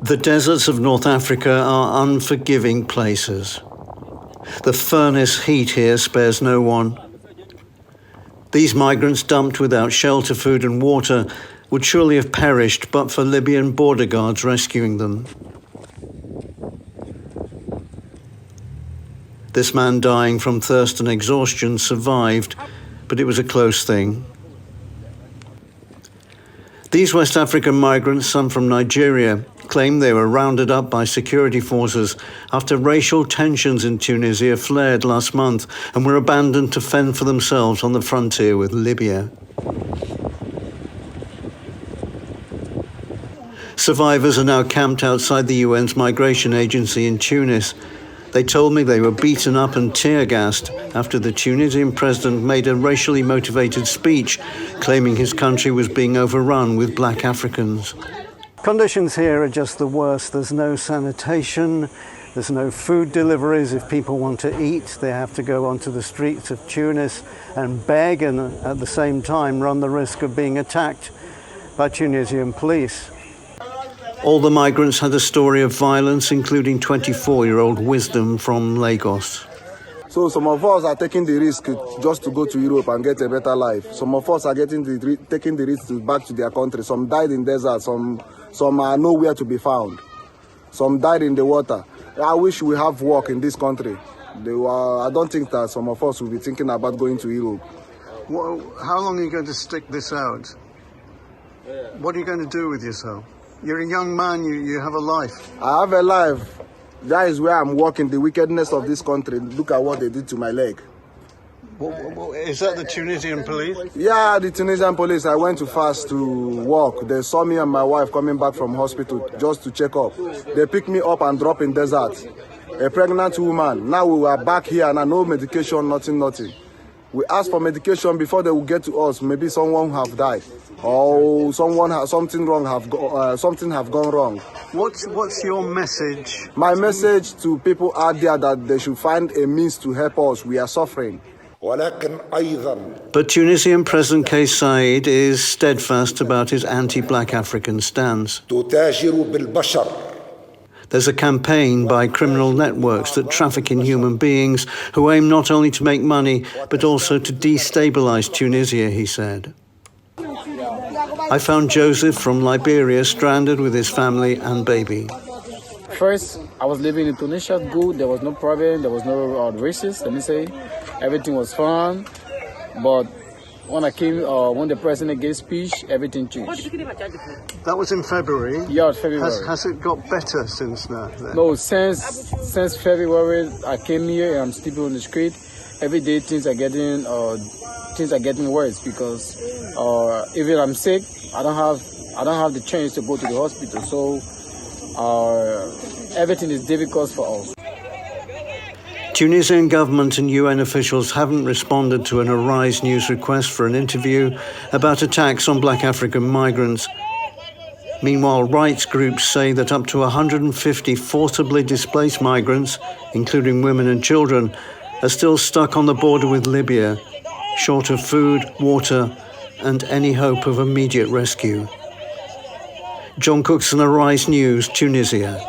The deserts of North Africa are unforgiving places. The furnace heat here spares no one. These migrants dumped without shelter, food and water would surely have perished but for Libyan border guards rescuing them. This man dying from thirst and exhaustion survived, but it was a close thing. These West African migrants, some from Nigeria, claim they were rounded up by security forces after racial tensions in Tunisia flared last month and were abandoned to fend for themselves on the frontier with Libya. Survivors are now camped outside the UN's migration agency in Tunis. They told me they were beaten up and tear-gassed after the Tunisian president made a racially motivated speech claiming his country was being overrun with black Africans. Conditions here are just the worst. There's no sanitation, there's no food deliveries. If people want to eat, they have to go onto the streets of Tunis and beg, and at the same time run the risk of being attacked by Tunisian police. All the migrants had a story of violence, including 24-year-old Wisdom from Lagos. So some of us are taking the risk just to go to Europe and get a better life. Some of us are taking the risk to back to their country. Some died in desert, some are nowhere to be found. Some died in the water. I wish we have work in this country. I don't think that some of us will be thinking about going to Europe. Well, how long are you going to stick this out? What are you going to do with yourself? You're a young man, you have a life. I have a life. That is where I'm working, the wickedness of this country. Look at what they did to my leg. Is that the Tunisian police? Yeah, the Tunisian police. I went to fast to work. They saw me and my wife coming back from hospital just to check up. They picked me up and dropped in desert. A pregnant woman. Now we are back here and no medication, nothing. We asked for medication before they would get to us. Maybe someone have died, or something have gone wrong. What's your message? My message to people out there that they should find a means to help us. We are suffering. But Tunisian President Kais Saied is steadfast about his anti-black African stance. There's a campaign by criminal networks that traffic in human beings who aim not only to make money, but also to destabilize Tunisia, he said. I found Joseph from Liberia stranded with his family and baby. First, I was living in Tunisia, good, there was no problem, there was no racist, let me say. Everything was fun, but when I came, when the president gave speech, everything changed. That was in February? Yeah, February. Has it got better since that? Then? No, since February, I came here and I'm sleeping on the street. Every day things are getting worse because even I'm sick, I don't have the chance to go to the hospital. So everything is difficult for us. Tunisian government and UN officials haven't responded to an Arise News request for an interview about attacks on black African migrants. Meanwhile, rights groups say that up to 150 forcibly displaced migrants, including women and children, are still stuck on the border with Libya, short of food, water, and any hope of immediate rescue. John Cookson, Arise News, Tunisia.